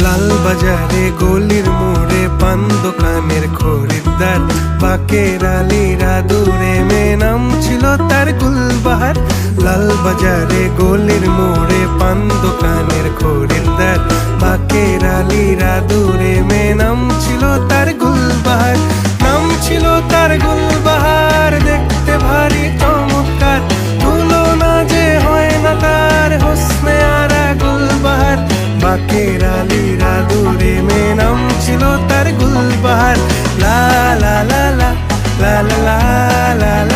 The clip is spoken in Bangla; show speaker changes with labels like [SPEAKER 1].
[SPEAKER 1] লাল বাজারে গলির মোড়ে পান দোকানের খরিদ্দার, বাকের আলীরা দূরে মেয়ে নাম ছিল তার গুলবাহার। লাল বাজারে গলির মোড়ে পান দোকানের খরিদ্দার, বাকের আলীরা দূরে মেয়ে নাম ছিল তার গুলবাহার। নাম ছিল তার গুলবাহার, দেখতে ভারী চমৎকার, তুলনা যে হয় না তার হোসনে আরা গুলবাহার। বাকের আলীরা দূরে মেয়ে নাম ছিল তার গুলবাহার। লা লা লা লা লা লা লা লা।